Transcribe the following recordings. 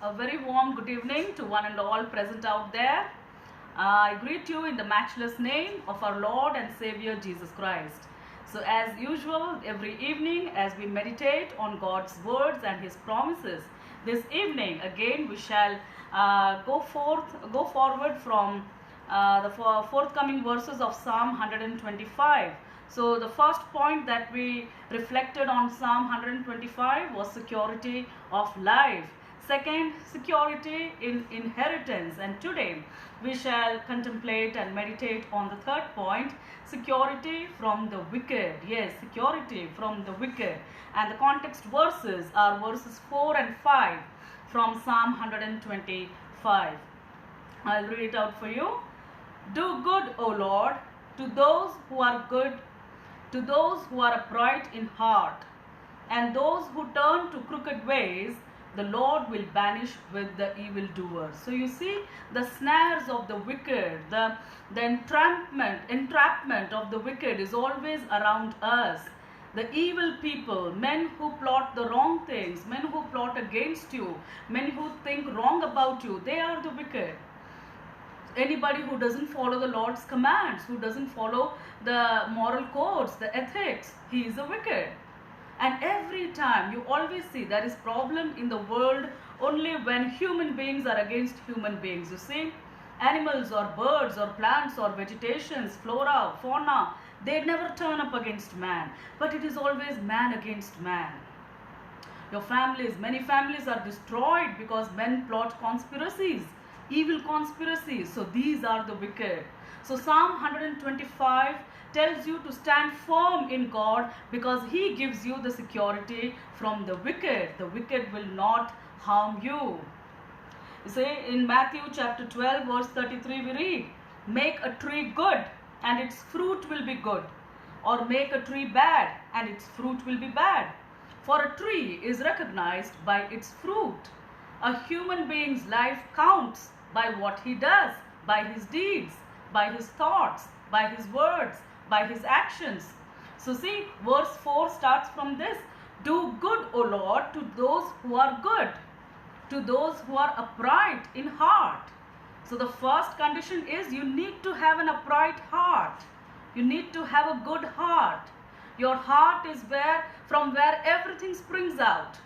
A very warm good evening to one and all present out there. I greet you in the matchless name of our Lord and Savior Jesus Christ. So as usual, every evening as we meditate on God's words and His promises, this evening again we shall go forward from the forthcoming verses of Psalm 125. So the first point that we reflected on Psalm 125 was security of life. Second, security in inheritance. And today we shall contemplate and meditate on the third point, security from the wicked. Yes, security from the wicked. And the context verses are verses 4 and 5 from Psalm 125. I'll read it out for you. Do good, O Lord, to those who are good, to those who are upright in heart, and those who turn to crooked ways, the Lord will banish with the evildoers. So you see, the snares of the wicked, the entrapment of the wicked is always around us. The evil people, men who plot the wrong things, men who plot against you, men who think wrong about you, they are the wicked. Anybody who doesn't follow the Lord's commands, who doesn't follow the moral codes, the ethics, he is a wicked. And every time you always see there is problem in the world only when human beings are against human beings. You see, animals or birds or plants or vegetations, flora, fauna, they never turn up against man, but it is always man against man. Your families, many families are destroyed because men plot conspiracies, evil conspiracies. So these are the wicked. So Psalm 125 tells you to stand firm in God because He gives you the security from the wicked. The wicked will not harm you. You see, in Matthew chapter 12 verse 33 we read, make a tree good and its fruit will be good, or make a tree bad and its fruit will be bad. For a tree is recognized by its fruit. A human being's life counts by what he does, by his deeds, by his thoughts, by his words, by his actions. So see, verse 4 starts from this. Do good, O Lord, to those who are good, to those who are upright in heart. So the first condition is you need to have an upright heart. You need to have a good heart. Your heart is from where everything springs out.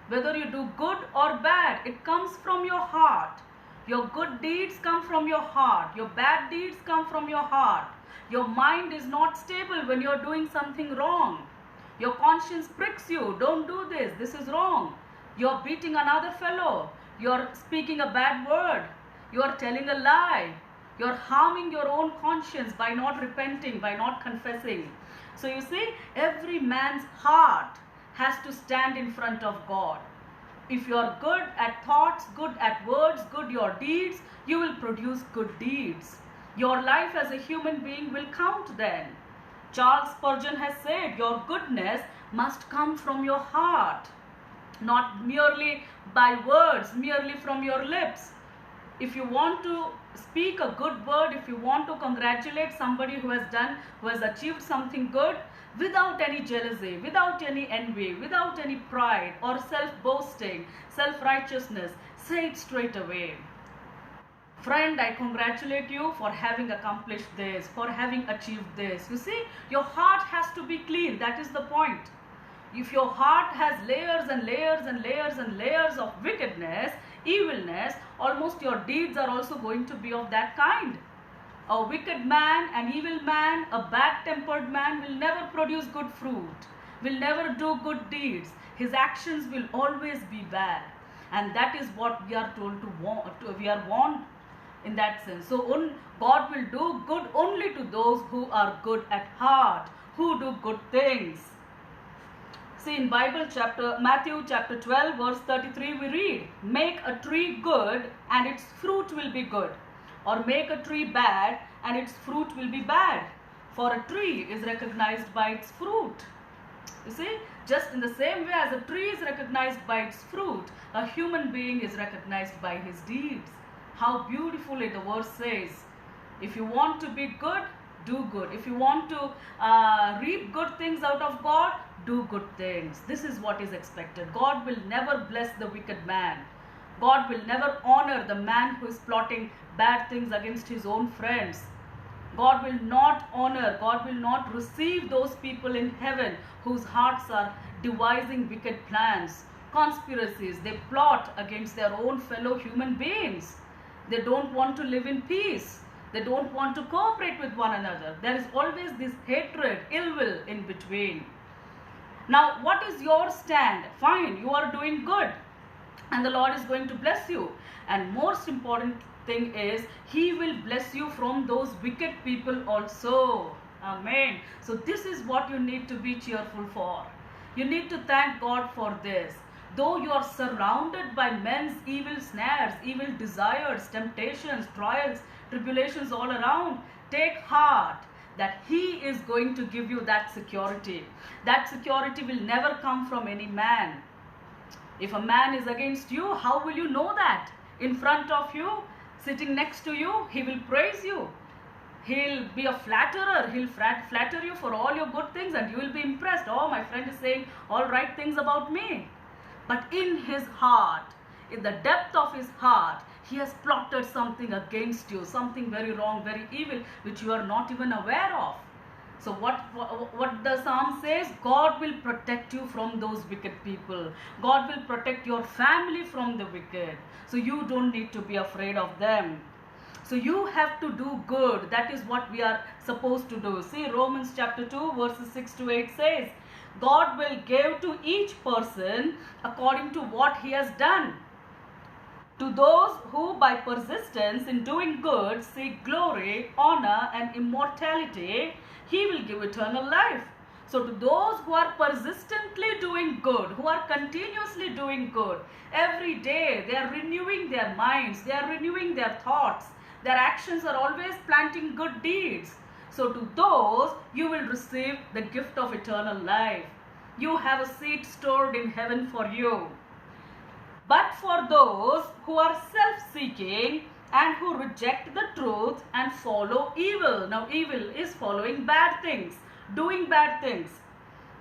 Whether you do good or bad, it comes from your heart. Your good deeds come from your heart. Your bad deeds come from your heart. Your mind is not stable when you're doing something wrong. Your conscience pricks you. Don't do this. This is wrong. You're beating another fellow. You're speaking a bad word. You're telling a lie. You're harming your own conscience by not repenting, by not confessing. So you see, every man's heart has to stand in front of God. If you are good at thoughts, good at words, good your deeds, you will produce good deeds. Your life as a human being will count then. Charles Spurgeon has said, your goodness must come from your heart, not merely by words, merely from your lips. If you want to speak a good word, if you want to congratulate somebody who has achieved something good, without any jealousy, without any envy, without any pride or self-boasting, self-righteousness, say it straight away. Friend, I congratulate you for having accomplished this, for having achieved this. You see, your heart has to be clean. That is the point. If your heart has layers and layers and layers and layers of wickedness, evilness, almost your deeds are also going to be of that kind. A wicked man, an evil man, a bad-tempered man will never produce good fruit, will never do good deeds. His actions will always be bad. And that is what we are told we are warned in that sense. So God will do good only to those who are good at heart, who do good things. See, in Matthew chapter 12 verse 33 we read, make a tree good and its fruit will be good, or make a tree bad and its fruit will be bad. For a tree is recognized by its fruit. You see, just in the same way as a tree is recognized by its fruit, a human being is recognized by his deeds. How beautifully the verse says, if you want to be good, do good. If you want to reap good things out of God, do good things. This is what is expected. God will never bless the wicked man. God will never honor the man who is plotting bad things against his own friends. God will not honor, God will not receive those people in heaven whose hearts are devising wicked plans, conspiracies. They plot against their own fellow human beings. They don't want to live in peace. They don't want to cooperate with one another. There is always this hatred, ill will in between. Now, what is your stand? Fine, you are doing good, and the Lord is going to bless you. And most important thing is, He will bless you from those wicked people also. Amen. So this is what you need to be cheerful for. You need to thank God for this. Though you are surrounded by men's evil snares, evil desires, temptations, trials, tribulations all around, take heart that He is going to give you that security. That security will never come from any man. If a man is against you, how will you know that? In front of you, sitting next to you, he will praise you. He'll be a flatterer. He'll flatter you for all your good things, and you will be impressed. Oh, my friend is saying all right things about me. But in his heart, in the depth of his heart, he has plotted something against you, something very wrong, very evil, which you are not even aware of. So what the Psalm says, God will protect you from those wicked people. God will protect your family from the wicked. So you don't need to be afraid of them. So you have to do good. That is what we are supposed to do. See, Romans chapter 2 verses 6 to 8 says, God will give to each person according to what he has done. To those who by persistence in doing good seek glory, honor and immortality, He will give eternal life. So to those who are persistently doing good, who are continuously doing good, every day they are renewing their minds, they are renewing their thoughts, their actions are always planting good deeds. So to those you will receive the gift of eternal life. You have a seat stored in heaven for you. But for those who are self-seeking and who reject the truth and follow evil. Now evil is following bad things, doing bad things.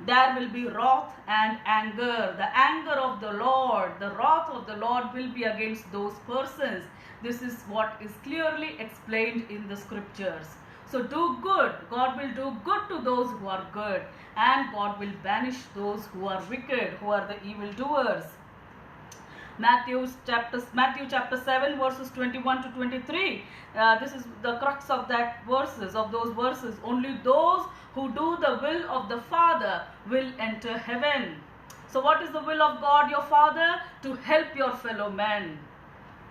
There will be wrath and anger. The anger of the Lord, the wrath of the Lord will be against those persons. This is what is clearly explained in the scriptures. So do good. God will do good to those who are good, and God will banish those who are wicked, who are the evildoers. Matthew chapter 7 verses 21 to 23. This is the crux of those verses. Only those who do the will of the Father will enter heaven. So what is the will of God your Father? To help your fellow men,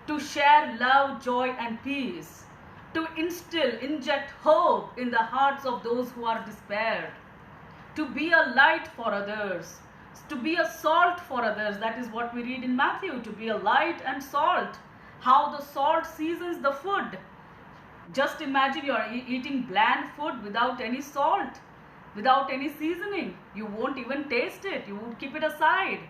to share love, joy and peace, to inject hope in the hearts of those who are despaired, to be a light for others, to be a salt for others. That is what we read in Matthew, to be a light and salt. How the salt seasons the food. Just imagine you are eating bland food without any salt, without any seasoning. You won't even taste it. You would keep it aside.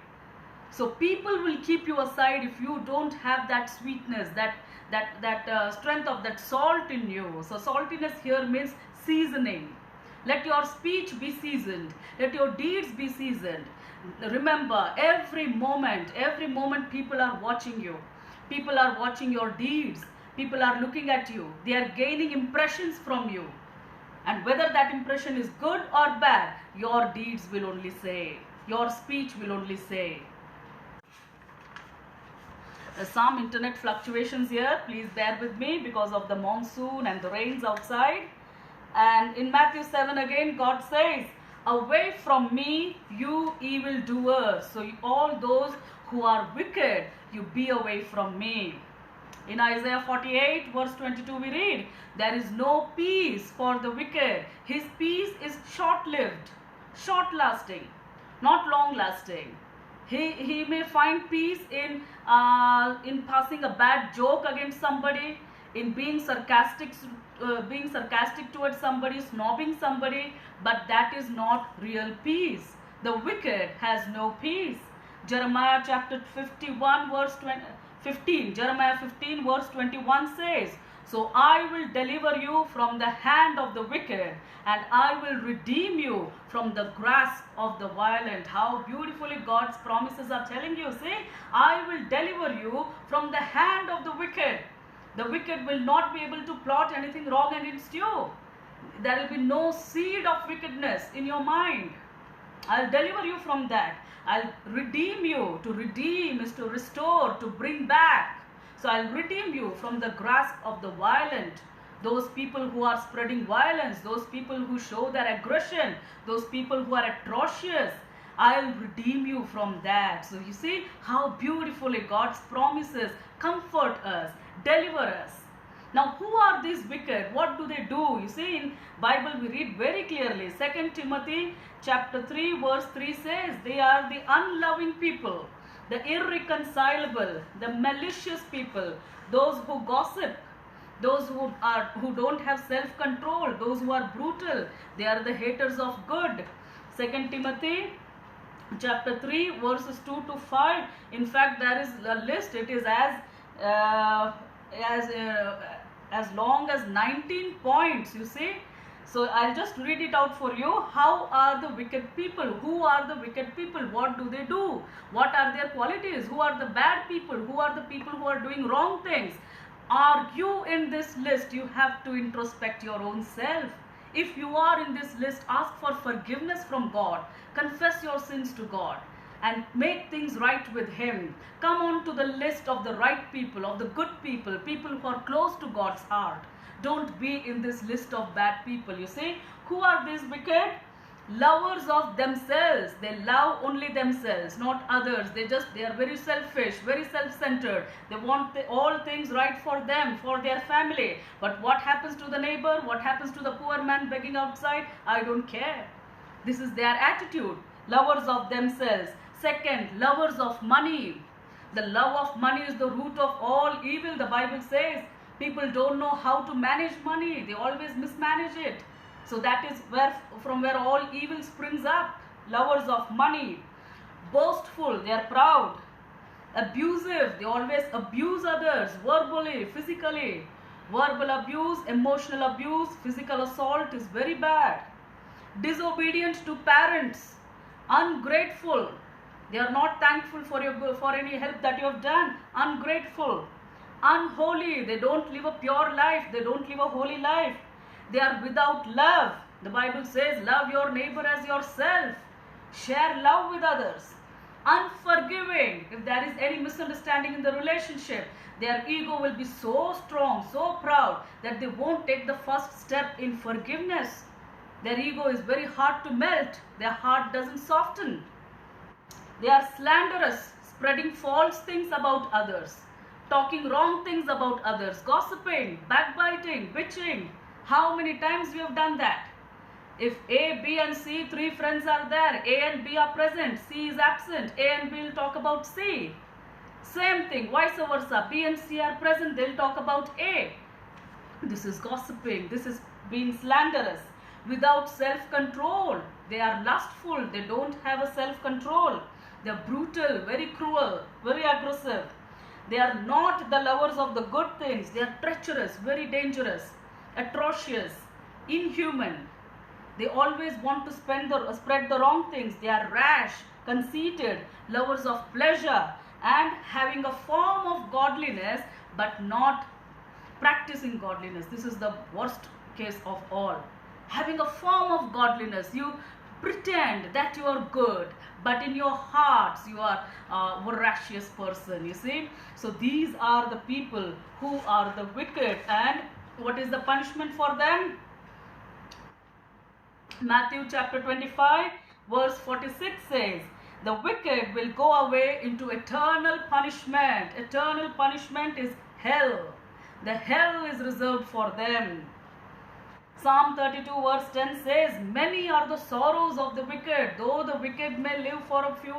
So people will keep you aside if you don't have that sweetness, that strength of that salt in you. So saltiness here means seasoning. Let your speech be seasoned. Let your deeds be seasoned. Remember, every moment people are watching you. People are watching your deeds. People are looking at you. They are gaining impressions from you. And whether that impression is good or bad, your deeds will only say. Your speech will only say. Some internet fluctuations here. Please bear with me because of the monsoon and the rains outside. And in Matthew 7 again, God says, away from me, you evildoers. So all those who are wicked, you be away from me. In Isaiah 48 verse 22 we read, there is no peace for the wicked. His peace is short-lived, short-lasting, not long-lasting. He may find peace in passing a bad joke against somebody, in being sarcastic towards somebody, snobbing somebody, but that is not real peace. The wicked has no peace. Jeremiah chapter 15 verse 21 says, So I will deliver you from the hand of the wicked, and I will redeem you from the grasp of the violent. How beautifully God's promises are telling you. See, I will deliver you from the hand of the wicked. The wicked will not be able to plot anything wrong against you. There will be no seed of wickedness in your mind. I'll deliver you from that. I'll redeem you. To redeem is to restore, to bring back. So I'll redeem you from the grasp of the violent. Those people who are spreading violence, those people who show their aggression, those people who are atrocious, I'll redeem you from that. So you see how beautifully God's promises comfort us, deliver us. Now, who are these wicked? What do they do? You see, in Bible we read very clearly. 2 Timothy chapter 3 verse 3 says, they are the unloving people, the irreconcilable, the malicious people, those who gossip, those who don't have self-control, those who are brutal. They are the haters of good. 2 Timothy chapter 3 verses 2 to 5. In fact, there is a list. It is as long as 19 points, you see. So I'll just read it out for you. How are the wicked people? Who are the wicked people? What do they do? What are their qualities? Who are the bad people? Who are the people who are doing wrong things? Are you in this list? You have to introspect your own self. If you are in this list, ask for forgiveness from God. Confess your sins to God and make things right with Him. Come on to the list of the right people, of the good people, people who are close to God's heart. Don't be in this list of bad people. You see, who are these wicked? Lovers of themselves. They love only themselves, not others. They are very selfish, very self-centered. They want all things right for them, for their family. But what happens to the neighbor? What happens to the poor man begging outside? I don't care. This is their attitude. Lovers of themselves. Second, lovers of money. The love of money is the root of all evil. The Bible says people don't know how to manage money. They always mismanage it. So that is from where all evil springs up. Lovers of money. Boastful, they are proud. Abusive, they always abuse others verbally, physically. Verbal abuse, emotional abuse, physical assault is very bad. Disobedient to parents. Ungrateful. They are not thankful for any help that you have done. Ungrateful. Unholy. They don't live a pure life. They don't live a holy life. They are without love. The Bible says, love your neighbor as yourself. Share love with others. Unforgiving. If there is any misunderstanding in the relationship, their ego will be so strong, so proud that they won't take the first step in forgiveness. Their ego is very hard to melt. Their heart doesn't soften. They are slanderous, spreading false things about others, talking wrong things about others, gossiping, backbiting, bitching. How many times we have done that? If A, B and C, three friends are there, A and B are present, C is absent, A and B will talk about C. Same thing, vice versa. B and C are present, they'll talk about A. This is gossiping, this is being slanderous. Without self-control, they are lustful, they don't have a self-control. They are brutal, very cruel, very aggressive. They are not the lovers of the good things. They are treacherous, very dangerous, atrocious, inhuman. They always want to spread the wrong things. They are rash, conceited, lovers of pleasure, and having a form of godliness but not practicing godliness. This is the worst case of all. Having a form of godliness, you pretend that you are good, but in your hearts you are a voracious person, you see. So these are the people who are the wicked, and what is the punishment for them? Matthew chapter 25 verse 46 says, the wicked will go away into eternal punishment. Eternal punishment is hell. The hell is reserved for them. Psalm 32 verse 10 says, many are the sorrows of the wicked, though the wicked may live for a few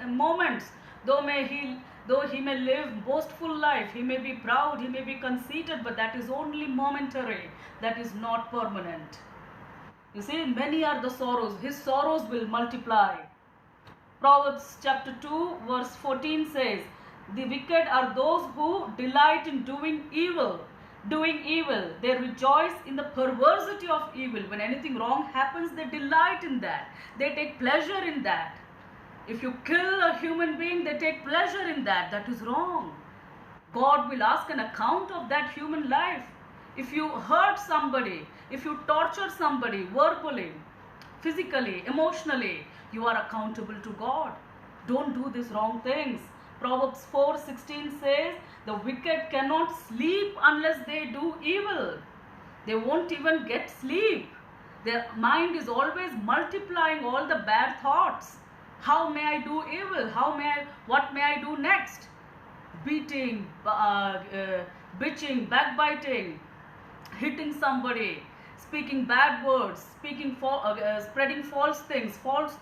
moments, though he may live boastful life, he may be proud, he may be conceited, but that is only momentary, that is not permanent. You see, many are the sorrows, his sorrows will multiply. Proverbs chapter 2 verse 14 says, the wicked are those who delight in doing evil. doing evil. They rejoice in the perversity of evil. When anything wrong happens, they delight in that. They take pleasure in that. If you kill a human being, they take pleasure in that. That is wrong. God will ask an account of that human life. If you hurt somebody, if you torture somebody verbally, physically, emotionally, you are accountable to God. Don't do these wrong things. Proverbs 4:16 says, the wicked cannot sleep unless they do evil. They won't even get sleep. Their mind is always multiplying all the bad thoughts. How may I do evil? What may I do next? Beating, bitching, backbiting, hitting somebody, speaking bad words, spreading false things, false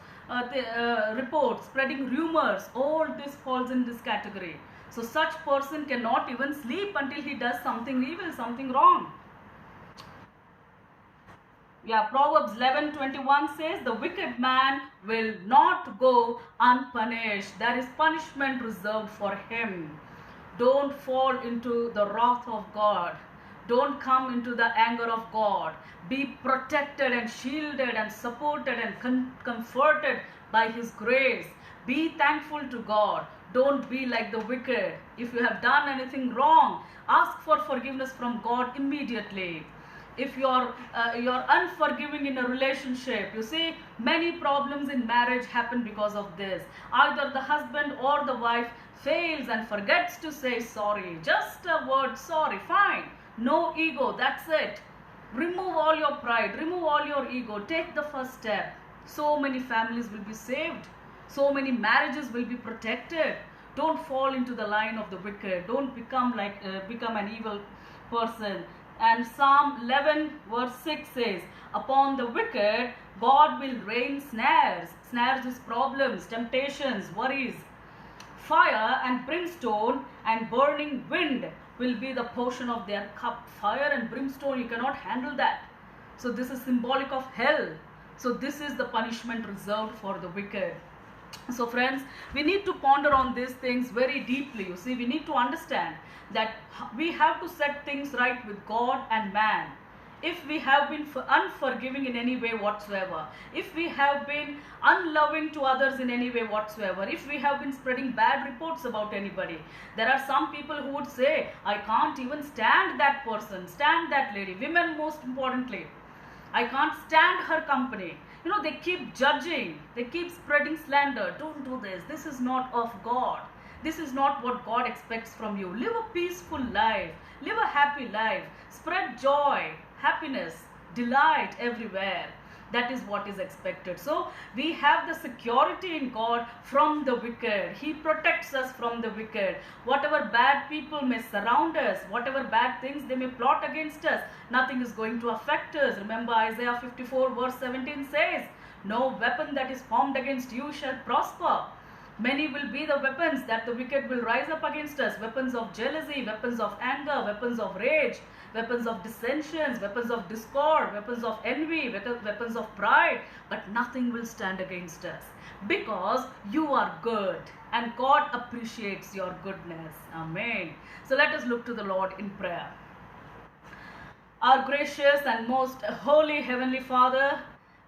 reports, spreading rumors. All this falls in this category. So such person cannot even sleep until he does something evil, something wrong. Yeah, Proverbs 11:21 says, the wicked man will not go unpunished. There is punishment reserved for him. Don't fall into the wrath of God. Don't come into the anger of God. Be protected and shielded and supported and comforted by His grace. Be thankful to God. Don't be like the wicked. If you have done anything wrong, ask for forgiveness from God immediately. If you're unforgiving in a relationship, you see, many problems in marriage happen because of this. Either the husband or the wife fails and forgets to say sorry. Just a word, sorry, fine. No ego, that's it. Remove all your pride, remove all your ego. Take the first step. So many families will be saved. So many marriages will be protected. Don't fall into the line of the wicked. Don't become an evil person. And Psalm 11 verse 6 says, upon the wicked, God will rain snares. Snares is problems, temptations, worries. Fire and brimstone and burning wind will be the portion of their cup. Fire and brimstone, you cannot handle that. So this is symbolic of hell. So this is the punishment reserved for the wicked. So friends, we need to ponder on these things very deeply. You see, we need to understand that we have to set things right with God and man. If we have been unforgiving in any way whatsoever, if we have been unloving to others in any way whatsoever, if we have been spreading bad reports about anybody, there are some people who would say, I can't even stand that person, stand that lady, women most importantly. I can't stand her company. You know, they keep judging, they keep spreading slander. Don't do this. This is not of God. This is not what God expects from you. Live a peaceful life. Live a happy life. Spread joy, happiness, delight everywhere. That is what is expected. So we have the security in God from the wicked. He protects us from the wicked. Whatever bad people may surround us, whatever bad things they may plot against us, nothing is going to affect us. Remember, Isaiah 54 verse 17 says, no weapon that is formed against you shall prosper. Many will be the weapons that the wicked will rise up against us. Weapons of jealousy, weapons of anger, weapons of rage, weapons of dissensions, weapons of discord, weapons of envy, weapons of pride. But nothing will stand against us because you are good and God appreciates your goodness. Amen. So let us look to the Lord in prayer. Our gracious and most holy Heavenly Father,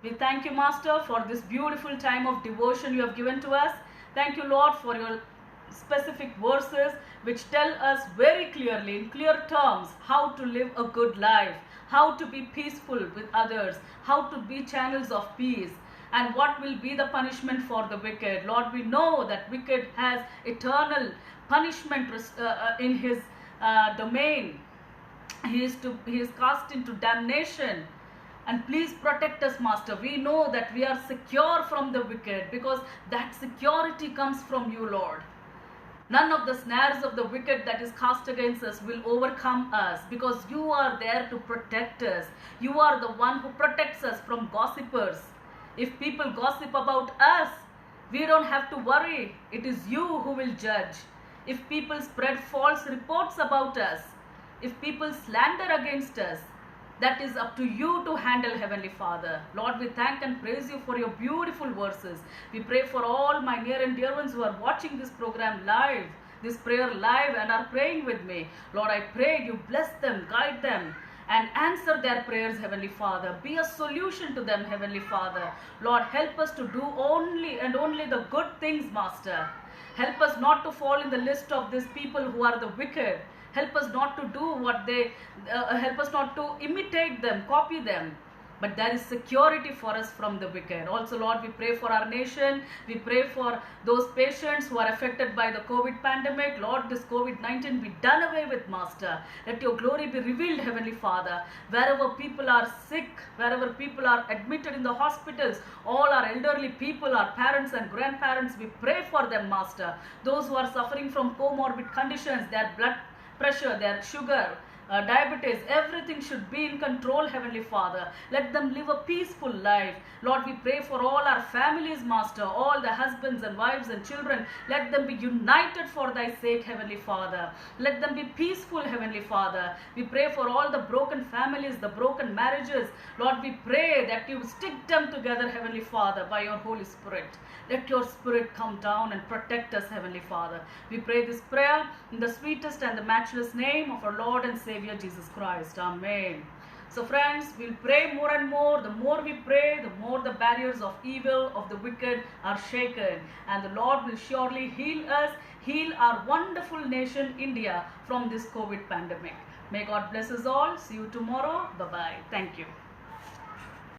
we thank you, Master, for this beautiful time of devotion you have given to us. Thank you, Lord, for your specific verses which tell us very clearly, in clear terms, how to live a good life, how to be peaceful with others, how to be channels of peace, and what will be the punishment for the wicked. Lord, we know that wicked has eternal punishment in his domain. He is cast into damnation. And please protect us, Master. We know that we are secure from the wicked because that security comes from you, Lord. None of the snares of the wicked that is cast against us will overcome us because you are there to protect us. You are the one who protects us from gossipers. If people gossip about us, we don't have to worry. It is you who will judge. If people spread false reports about us, if people slander against us, that is up to you to handle, Heavenly Father. Lord, we thank and praise you for your beautiful verses. We pray for all my near and dear ones who are watching this program live, this prayer live and are praying with me. Lord, I pray you bless them, guide them, and answer their prayers, Heavenly Father. Be a solution to them, Heavenly Father. Lord, help us to do only and only the good things, Master. Help us not to fall in the list of these people who are the wicked. Help us not to do what they, help us not to imitate them, copy them. But there is security for us from the wicked. Also, Lord, we pray for our nation. We pray for those patients who are affected by the COVID pandemic. Lord, this COVID-19 be done away with, Master. Let your glory be revealed, Heavenly Father. Wherever people are sick, wherever people are admitted in the hospitals, all our elderly people, our parents and grandparents, we pray for them, Master. Those who are suffering from comorbid conditions, their blood pressure, their sugar, diabetes, everything should be in control, Heavenly Father. Let them live a peaceful life. Lord, we pray for all our families, Master, all the husbands and wives and children. Let them be united for thy sake, Heavenly Father. Let them be peaceful, Heavenly Father. We pray for all the broken families, the broken marriages. Lord, we pray that you stick them together, Heavenly Father, by your Holy Spirit. Let your Spirit come down and protect us, Heavenly Father. We pray this prayer in the sweetest and the matchless name of our Lord and Savior, Jesus Christ. Amen. So friends, we'll pray more and more. The more we pray, the more the barriers of evil, of the wicked are shaken. And the Lord will surely heal us, heal our wonderful nation, India, from this COVID pandemic. May God bless us all. See you tomorrow. Bye-bye. Thank you.